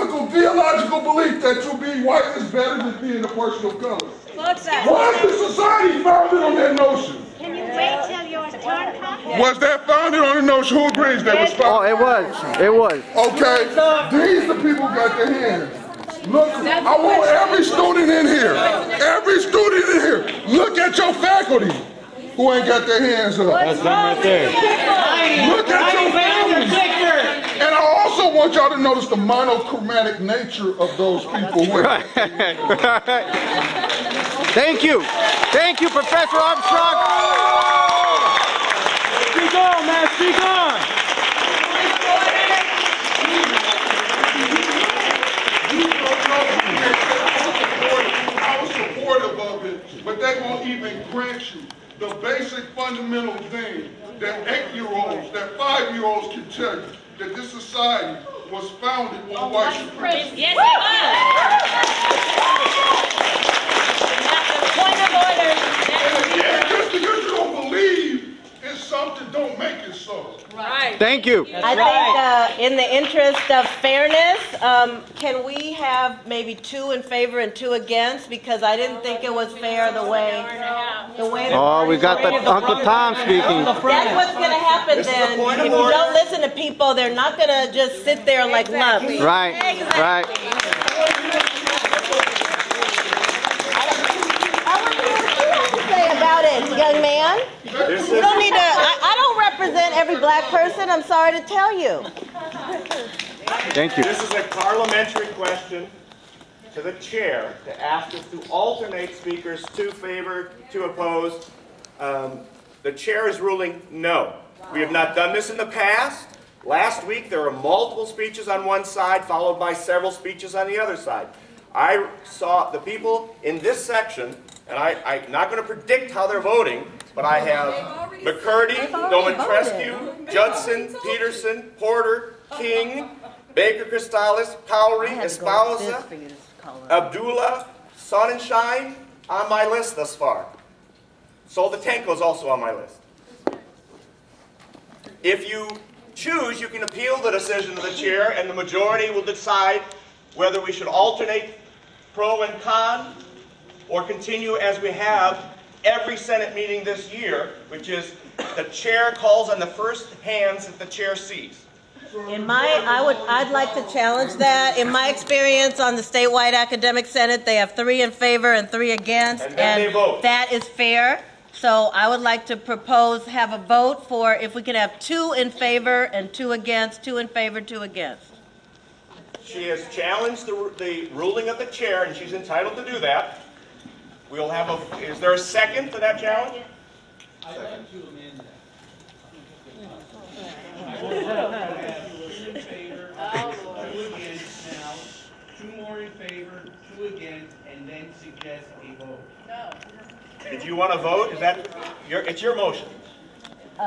biblical, theological belief that to be white is better than being a person of color. Why is the society founded on that notion? Can you wait till your turn comes? Was that founded on the notion? Who agrees that was founded? Oh, it was. It was. Okay, these the people got their hands. Look, I want every student in here, look at your faculty who ain't got their hands up. That's them right there. Look at your families. And I also want y'all to notice the monochromatic nature of those people. Thank you. Thank you, Professor Armstrong. Speak on, man. Speak on. I was supportive of it, but they won't even grant you the basic fundamental thing that 8-year-olds, that 5-year-olds can tell you, that this society was founded on white supremacy. Yes, it was. Point of order. And just because you don't believe in something, don't make it so. Right. Thank you. I think in the interest of fairness, can we have maybe 2 in favor and 2 against? Because I didn't think it was fair the way Oh, we got the Uncle Tom speaking. That's what's going to happen then. If you don't listen to people, they're not going to just sit there like lumps. Right, right. About it, young man. You don't need to. I don't represent every black person. I'm sorry to tell you. Thank you. This is a parliamentary question to the chair to ask us to alternate speakers, 2 favor, 2 opposed. The chair is ruling no. We have not done this in the past. Last week there were multiple speeches on one side followed by several speeches on the other side. I saw the people in this section, and I'm not going to predict how they're voting, but I have McCurdy, Domitrescu, Judson, Peterson, Porter, King, Baker Cristales, Cowrie, Esposa, Abdullah, Sonnenschein on my list thus far. Soldatenko is also on my list. If you choose, you can appeal the decision of the chair, and the majority will decide whether we should alternate pro and con, or continue as we have every Senate meeting this year, which is the chair calls on the first hands that the chair sees. I'd like to challenge that. In my experience on the statewide academic senate, they have 3 in favor and 3 against, and then they vote. That is fair. So I would like to propose have a vote for if we could have 2 in favor and 2 against, 2 in favor, 2 against. She has challenged the ruling of the chair, and she's entitled to do that. We'll have is there a second to that challenge? I'd like to amend that. Two in favor, 2 against now, 2 more in favor, 2 against, and then suggest a vote. No. Did you want to vote? Is that it's your motion?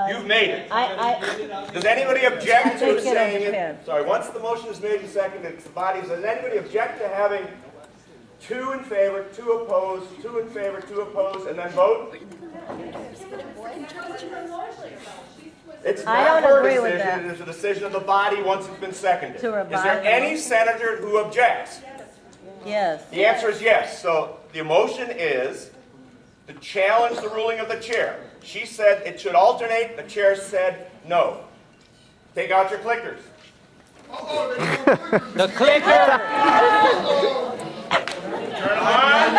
You've made it. Does anybody object to saying it? Sorry, once the motion is made and seconded, it's the body. Does anybody object to having 2 in favor, 2 opposed, 2 in favor, 2 opposed, and then vote? It's not her decision. It is a decision of the body once it's been seconded. Is there any senator who objects? Yes. The answer is yes. So the motion is to challenge the ruling of the chair. She said it should alternate. The chair said no. Take out your clickers. The clicker! Turn on.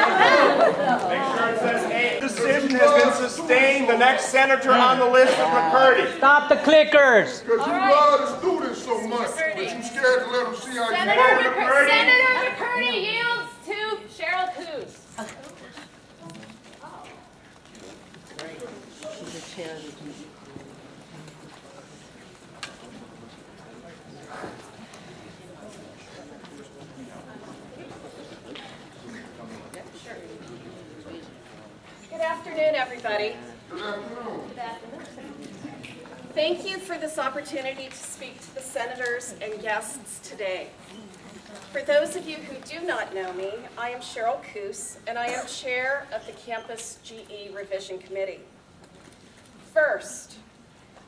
Make sure it says A. The decision has been sustained. The next senator on the list is McCurdy. Stop the clickers! Because you love the students so much, but you scared to let them see how you vote. Senator McCurdy yields to Cheryl Coos. Good afternoon, everybody. Good afternoon. Thank you for this opportunity to speak to the senators and guests today. For those of you who do not know me, I am Cheryl Coos, and I am chair of the Campus GE Revision Committee. First,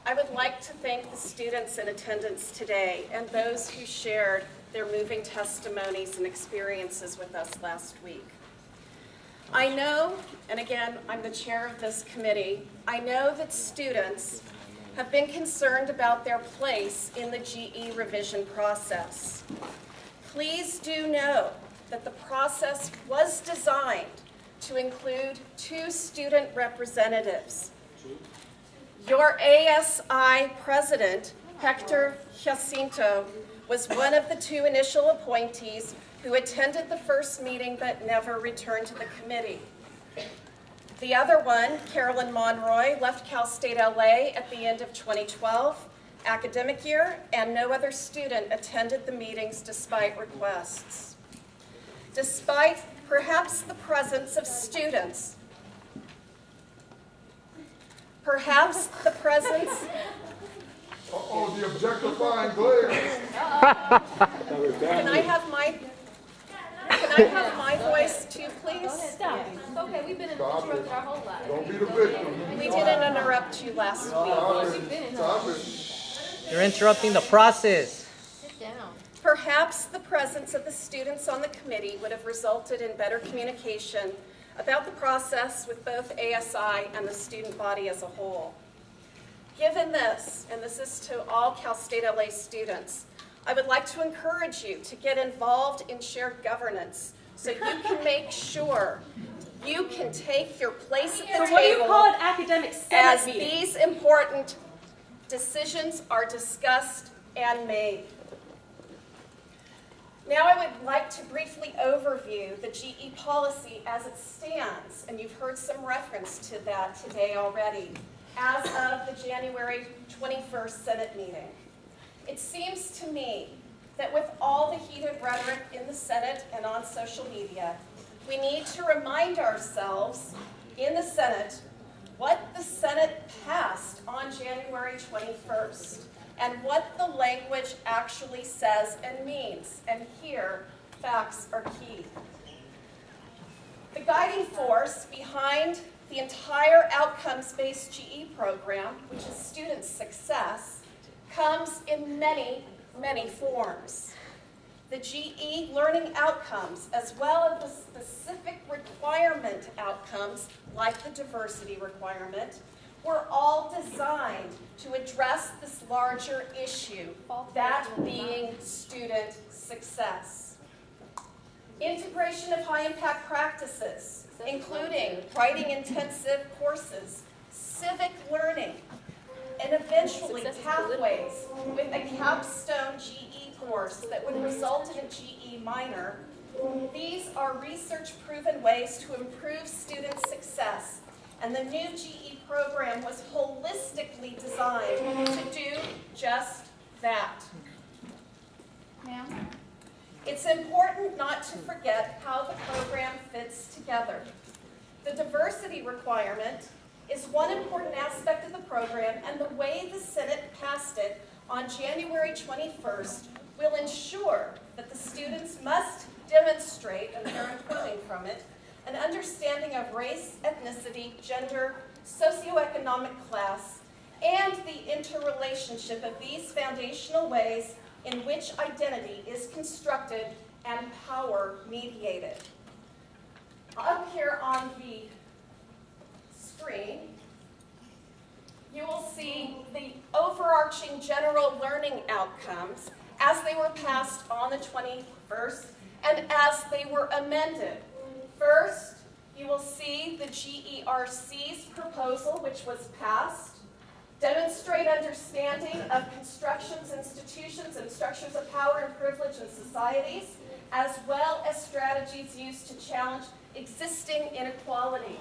I would like to thank the students in attendance today and those who shared their moving testimonies and experiences with us last week. I know, and again, I'm the chair of this committee, I know that students have been concerned about their place in the GE revision process. Please do know that the process was designed to include 2 student representatives. Your ASI president, Hector Jacinto, was one of the 2 initial appointees who attended the first meeting but never returned to the committee. The other one, Carolyn Monroy, left Cal State LA at the end of 2012 academic year, and no other student attended the meetings despite requests. Despite perhaps the presence of students, perhaps the presence... Uh-oh, the objectifying glare. Can I have my voice too, please? Stop. It's okay. We've been interrupted our whole life. Don't be the victim. We didn't interrupt you last week. Stop it. You're interrupting the process. Sit down. Perhaps the presence of the students on the committee would have resulted in better communication about the process with both ASI and the student body as a whole. Given this, and this is to all Cal State LA students, I would like to encourage you to get involved in shared governance so you can make sure you can take your place at the table. So what do you call an academic senate as meeting? these important decisions are discussed and made. Now I would like to briefly overview the GE policy as it stands, and you've heard some reference to that today already, as of the January 21st Senate meeting. It seems to me that with all the heated rhetoric in the Senate and on social media, we need to remind ourselves in the Senate what the Senate passed on January 21st and what the language actually says and means. And here, facts are key. The guiding force behind the entire outcomes-based GE program, which is student success, comes in many, many forms. The GE learning outcomes, as well as the specific requirement outcomes, like the diversity requirement, were all designed to address this larger issue, that being student success. Integration of high-impact practices, including writing-intensive courses, civic learning, and eventually pathways with a capstone GE course that would result in a GE minor. These are research-proven ways to improve student success, and the new GE program was holistically designed to do just that. Ma'am? It's important not to forget how the program fits together. The diversity requirement is one important aspect of the program, and the way the Senate passed it on January 21st will ensure that the students must demonstrate, and here I'm quoting from it, an understanding of race, ethnicity, gender, socioeconomic class, and the interrelationship of these foundational ways in which identity is constructed and power mediated. Up here on the screen, you will see the overarching general learning outcomes as they were passed on the 21st and as they were amended. First, you will see the GERC's proposal, which was passed. Demonstrate understanding of constructions, institutions, and structures of power and privilege in societies, as well as strategies used to challenge existing inequalities.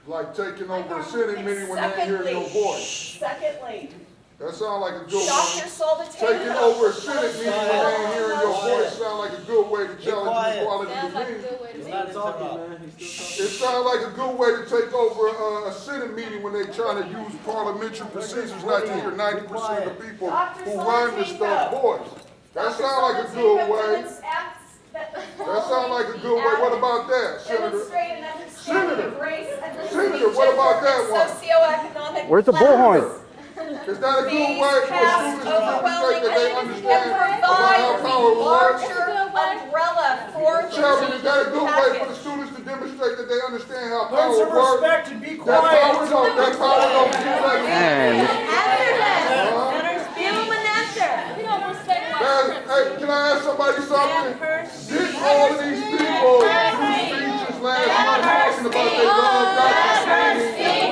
Like taking over a Senate meeting when they hear your voice. Secondly, That sounds like a good Dr. one. Soldatano. Taking over a Senate meeting when they ain't hearing your voice sounds like a good way to challenge equality of Sounds like a opinion. good way to It sounds like a good way to take over a Senate meeting when they're trying to use parliamentary procedures not to hear 90% of the people who run this stuff voice. That sounds like a good way. That sounds like a good way. What about that, Senator? Demonstrate an understanding of race, ethnicity, Senator, what about that one? socioeconomic Where's the class. bullhorn? Is that a good These way for passed students to demonstrate that they overwhelmingly understand and about how provide power a works? larger umbrella for the Chairman, is that a good way for the package. students to demonstrate that they understand how Learn power some works? respect and be That quiet. power don't be like, Man, Give him an answer. We don't respect hey, can I ask somebody something? Did all of these people do speeches last month talking about they love Dr. King?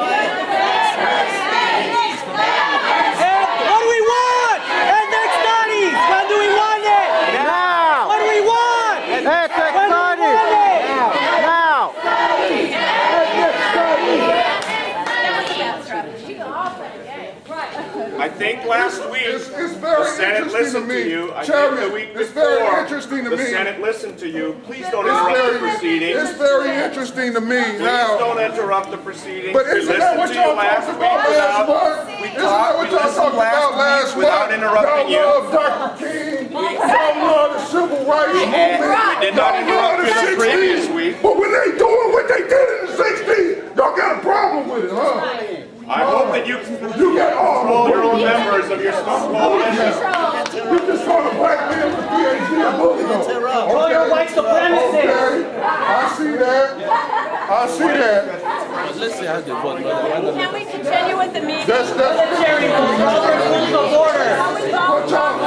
what do we want? Ethnic studies. When do we want it? Now. What do we want? Ethnic studies. Now. I think last week It's the very Senate interesting to listened to me. you. I Chairman, think the week it's very before interesting to the me. Senate listened to you. Please don't It's interrupt the very, proceedings. it's very interesting to me Please how. don't interrupt the proceedings. But We isn't that listened what to you y'all last talked week about last month? we Isn't that what y'all listened talked about last month? without interrupting you. Y'all love Dr. King. Y'all love the civil rights movement. We did not Y'all love interrupt you the previous week. But when they doing what they did in the 60s, y'all got a problem with it, huh? I hope that you got control your own members of your coalition. You just call a black man with a PhD a bully though. Control your white supremacists. Okay, I see that. I see that. Can we continue with the meeting? That's Military rules of order. what y'all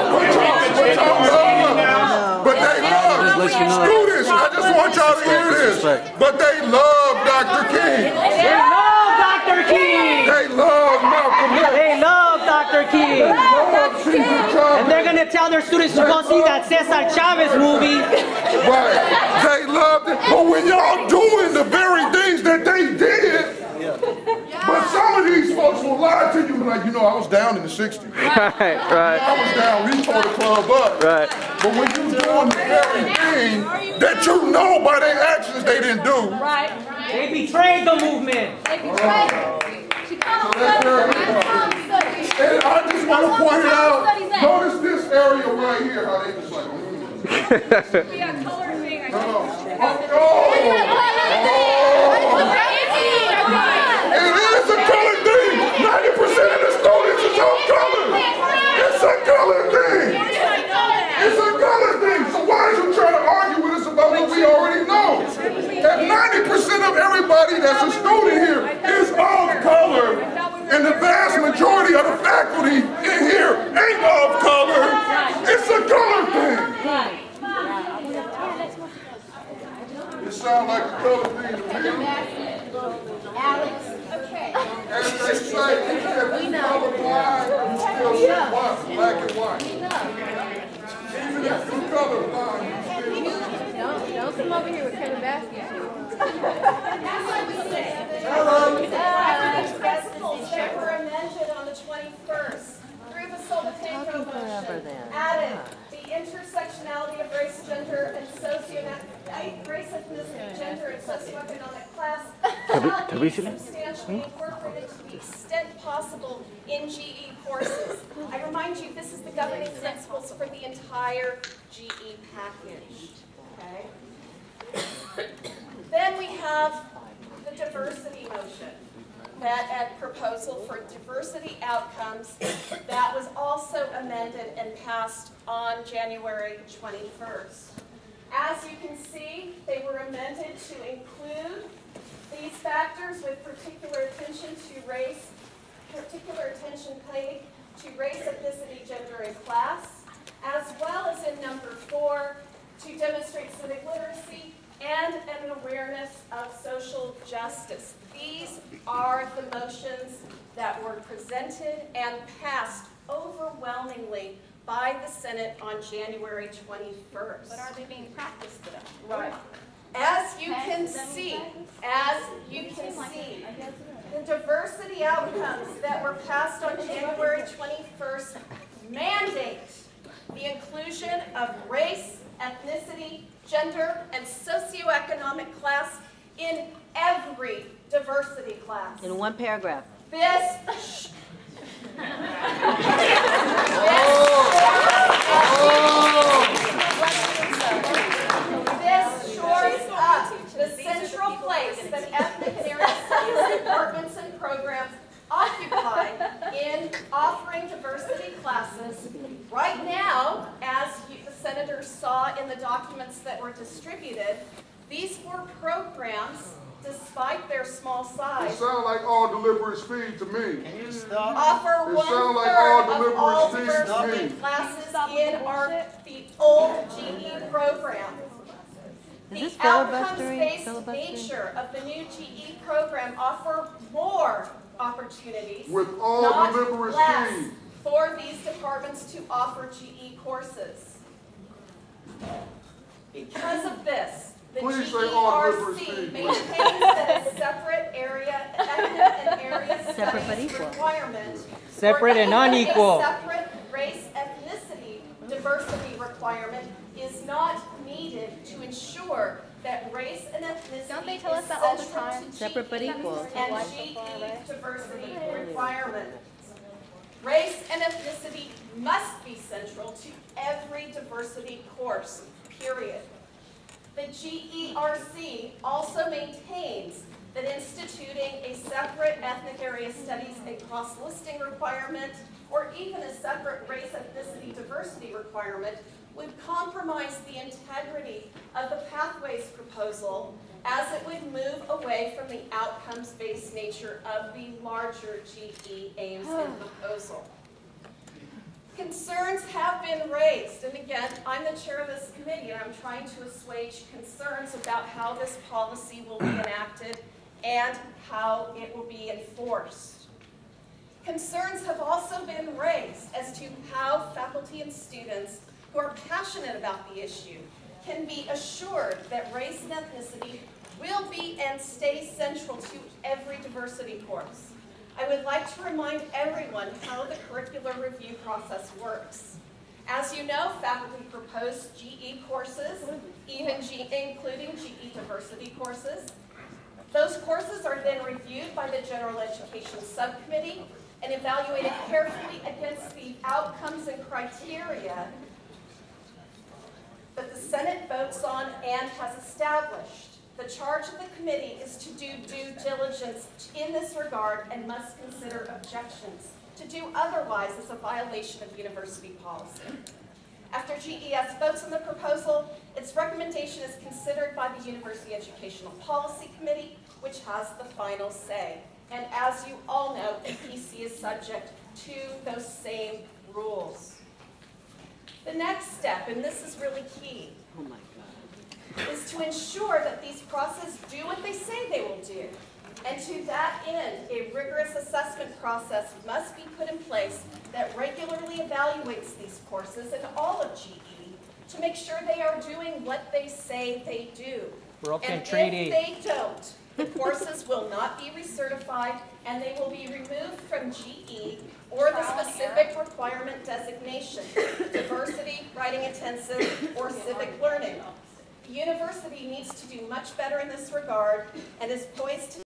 love. But they love students. I just want y'all to hear this. But they love Dr. King. They love Dr. King. They love Malcolm X. They love Dr. King. They love Caesar And Chavez. they're going to tell their students to go see that Cesar Chavez movie. Right. They loved it. But when y'all doing the very things that they did, but some of these folks will lie to you like, I was down in the 60s. Right. I was down, we tore the club up. Right. But when you doing the very thing that you know by their actions they didn't do, Right. They betrayed the movement. They betrayed her. She called that's very studies. and I just want to point it out, notice this area right here, how they just like, We got color thing. I It is a color thing. 90% of the students is on color. It's a color thing. It's a color thing. So why are you trying to argue with us about what we already know? That 90% of everybody that's a student here is of color. And the vast majority of the faculty in here ain't of color. It's a color thing. It sounds like a color thing to me. As they say, if you colorblind, you still see white, black and white. Even if you colorblind, you still Don't come over here with Kevin Baskin. Principles that were amended on the 21st through the Soldatenko motion added the intersectionality of race, gender, and race, ethnicity, gender, and socioeconomic class shall be substantially incorporated to the extent possible in GE courses. I remind you, this is the governing principles for the entire GE package. Okay? Then we have the diversity motion. That proposal for diversity outcomes that was also amended and passed on January 21st. As you can see, they were amended to include these factors with particular attention to race, particular attention paid to race, ethnicity, gender, and class, as well as in number 4, to demonstrate civic literacy and an awareness of social justice. These are the motions that were presented and passed overwhelmingly by the Senate on January 21st. But are they being practiced though? Right. As you can see, the diversity outcomes that were passed on January 21st mandate the inclusion of race, ethnicity, gender, and socioeconomic class in every diversity class. In one paragraph. This shores up the central place that ethnic and area studies departments and programs occupy in the documents that were distributed, these 4 programs, despite their small It size, sounds like all deliberate speed to me. offer It sound like 1/3 all of all deliberate diversity speed. classes in the old GE program. The outcomes-based nature of the new GE program offer more opportunities, With all not deliberate less, speed. for these departments to offer GE courses. Because of this, the Please say all deliberate GERC speed, maintains please. that a separate area ethnic and area studies requirement Separate or and even unequal. a separate race ethnicity diversity requirement is not needed to ensure that race and ethnicity Don't they tell us that all the central time? to Separate but GE equal. and GE diversity requirements. Race and ethnicity must be central to every diversity course, period. The GERC also maintains that instituting a separate ethnic area studies and cross-listing requirement, or even a separate race ethnicity diversity requirement, would compromise the integrity of the Pathways proposal, as it would move away from the outcomes-based nature of the larger GE aims and proposal. Concerns have been raised, and again, I'm the chair of this committee, and I'm trying to assuage concerns about how this policy will be enacted and how it will be enforced. Concerns have also been raised as to how faculty and students who are passionate about the issue can be assured that race and ethnicity will be and stay central to every diversity course. I would like to remind everyone how the curricular review process works. As you know, faculty propose GE courses, including GE diversity courses. Those courses are then reviewed by the General Education Subcommittee and evaluated carefully against the outcomes and criteria that the Senate votes on and has established. The charge of the committee is to do due diligence in this regard and must consider objections. To do otherwise is a violation of university policy. After GES votes on the proposal, its recommendation is considered by the University Educational Policy Committee, which has the final say. And as you all know, the PC is subject to those same rules. The next step, and this is really key, is to ensure that these processes do what they say they will do. And to that end, a rigorous assessment process must be put in place that regularly evaluates these courses and all of GE to make sure they are doing what they say they do. Broken and treaty. if they don't, the courses will not be recertified and they will be removed from GE or the specific requirement designation, diversity, writing intensive, or civic learning. The university needs to do much better in this regard and is poised to